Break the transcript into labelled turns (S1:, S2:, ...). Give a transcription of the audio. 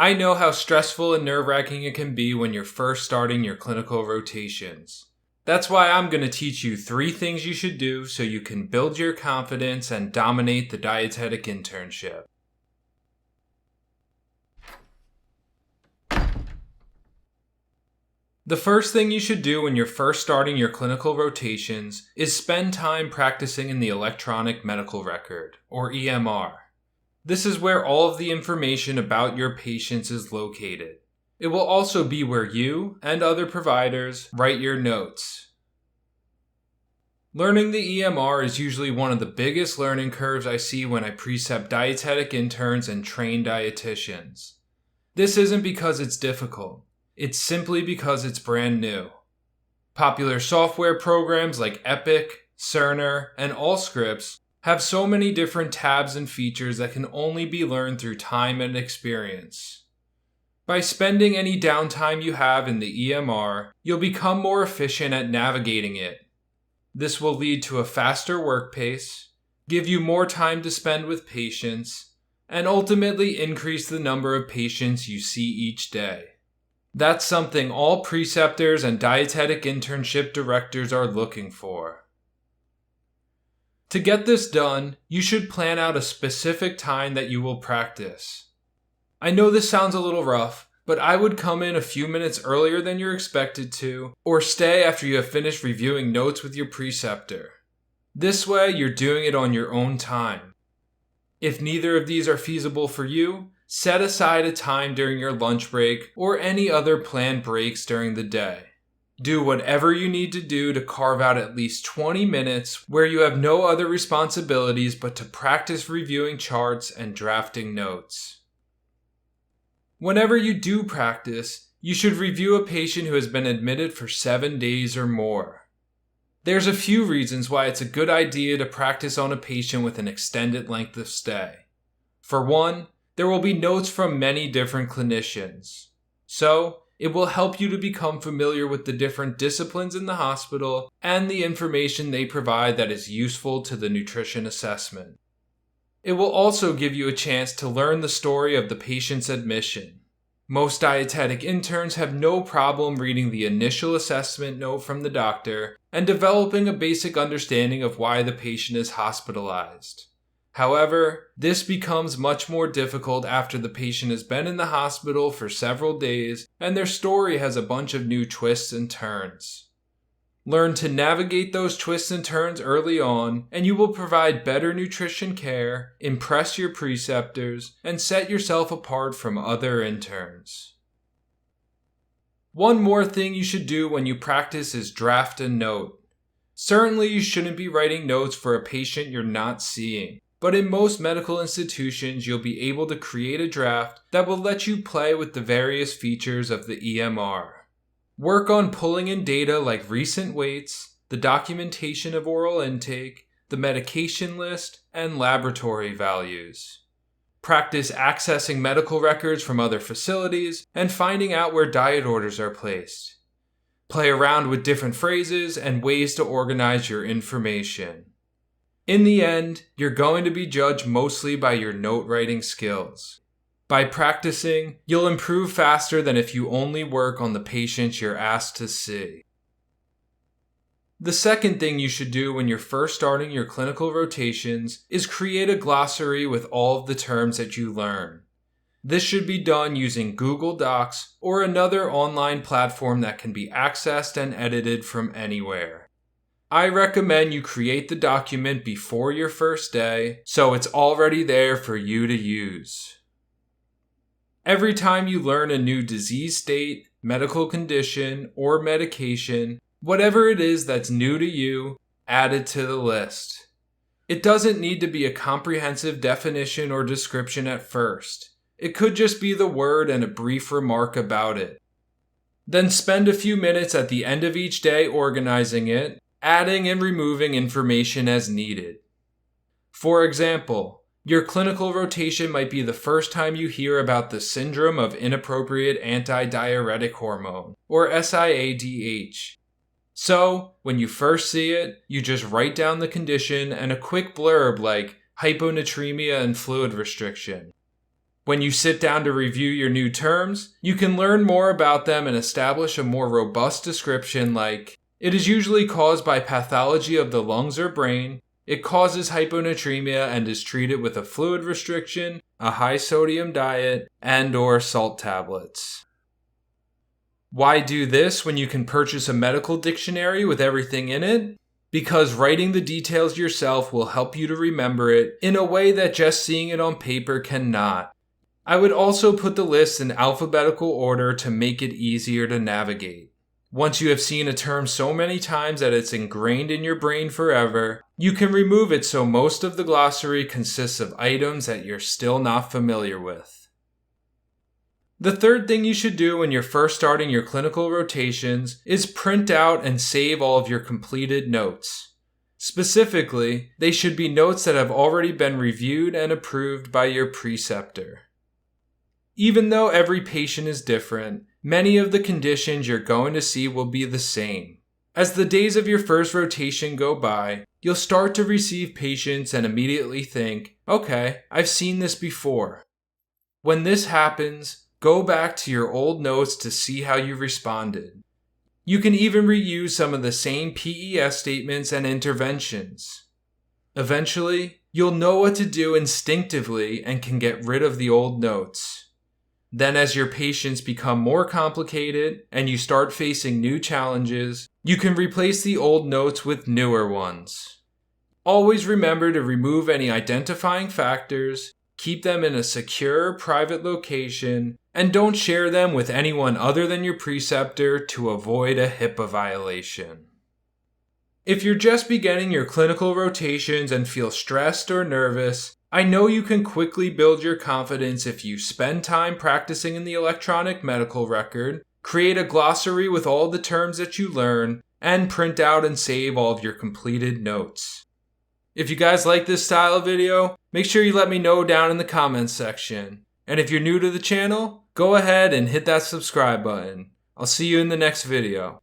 S1: I know how stressful and nerve-wracking it can be when you're first starting your clinical rotations. That's why I'm going to teach you 3 things you should do so you can build your confidence and dominate the dietetic internship. The first thing you should do when you're first starting your clinical rotations is spend time practicing in the electronic medical record, or EMR. This is where all of the information about your patients is located. It will also be where you and other providers write your notes. Learning the EMR is usually one of the biggest learning curves I see when I precept dietetic interns and trained dietitians. This isn't because it's difficult. It's simply because it's brand new. Popular software programs like Epic, Cerner, and Allscripts have so many different tabs and features that can only be learned through time and experience. By spending any downtime you have in the EMR, you'll become more efficient at navigating it. This will lead to a faster work pace, give you more time to spend with patients, and ultimately increase the number of patients you see each day. That's something all preceptors and dietetic internship directors are looking for. To get this done, you should plan out a specific time that you will practice. I know this sounds a little rough, but I would come in a few minutes earlier than you're expected to, or stay after you have finished reviewing notes with your preceptor. This way, you're doing it on your own time. If neither of these are feasible for you, set aside a time during your lunch break or any other planned breaks during the day. Do whatever you need to do to carve out at least 20 minutes where you have no other responsibilities but to practice reviewing charts and drafting notes. Whenever you do practice, you should review a patient who has been admitted for 7 days or more. There's a few reasons why it's a good idea to practice on a patient with an extended length of stay. For one, there will be notes from many different clinicians. So, it will help you to become familiar with the different disciplines in the hospital and the information they provide that is useful to the nutrition assessment. It will also give you a chance to learn the story of the patient's admission. Most dietetic interns have no problem reading the initial assessment note from the doctor and developing a basic understanding of why the patient is hospitalized. However, this becomes much more difficult after the patient has been in the hospital for several days and their story has a bunch of new twists and turns. Learn to navigate those twists and turns early on, and you will provide better nutrition care, impress your preceptors, and set yourself apart from other interns. One more thing you should do when you practice is draft a note. Certainly you shouldn't be writing notes for a patient you're not seeing. But in most medical institutions, you'll be able to create a draft that will let you play with the various features of the EMR. Work on pulling in data like recent weights, the documentation of oral intake, the medication list, and laboratory values. Practice accessing medical records from other facilities and finding out where diet orders are placed. Play around with different phrases and ways to organize your information. In the end, you're going to be judged mostly by your note-writing skills. By practicing, you'll improve faster than if you only work on the patients you're asked to see. The second thing you should do when you're first starting your clinical rotations is create a glossary with all of the terms that you learn. This should be done using Google Docs or another online platform that can be accessed and edited from anywhere. I recommend you create the document before your first day, so it's already there for you to use. Every time you learn a new disease state, medical condition, or medication, whatever it is that's new to you, add it to the list. It doesn't need to be a comprehensive definition or description at first. It could just be the word and a brief remark about it. Then spend a few minutes at the end of each day organizing it, adding and removing information as needed. For example, your clinical rotation might be the first time you hear about the syndrome of inappropriate antidiuretic hormone, or SIADH. So, when you first see it, you just write down the condition and a quick blurb like hyponatremia and fluid restriction. When you sit down to review your new terms, you can learn more about them and establish a more robust description like, it is usually caused by pathology of the lungs or brain, it causes hyponatremia and is treated with a fluid restriction, a high sodium diet, and/or salt tablets. Why do this when you can purchase a medical dictionary with everything in it? Because writing the details yourself will help you to remember it in a way that just seeing it on paper cannot. I would also put the list in alphabetical order to make it easier to navigate. Once you have seen a term so many times that it's ingrained in your brain forever, you can remove it so most of the glossary consists of items that you're still not familiar with. The third thing you should do when you're first starting your clinical rotations is print out and save all of your completed notes. Specifically, they should be notes that have already been reviewed and approved by your preceptor. Even though every patient is different, many of the conditions you're going to see will be the same. As the days of your first rotation go by, you'll start to receive patients and immediately think, okay, I've seen this before. When this happens, go back to your old notes to see how you responded. You can even reuse some of the same PES statements and interventions. Eventually, you'll know what to do instinctively and can get rid of the old notes. Then as your patients become more complicated and you start facing new challenges, you can replace the old notes with newer ones. Always remember to remove any identifying factors, keep them in a secure, private location, and don't share them with anyone other than your preceptor to avoid a HIPAA violation. If you're just beginning your clinical rotations and feel stressed or nervous, I know you can quickly build your confidence if you spend time practicing in the electronic medical record, create a glossary with all the terms that you learn, and print out and save all of your completed notes. If you guys like this style of video, make sure you let me know down in the comments section. And if you're new to the channel, go ahead and hit that subscribe button. I'll see you in the next video.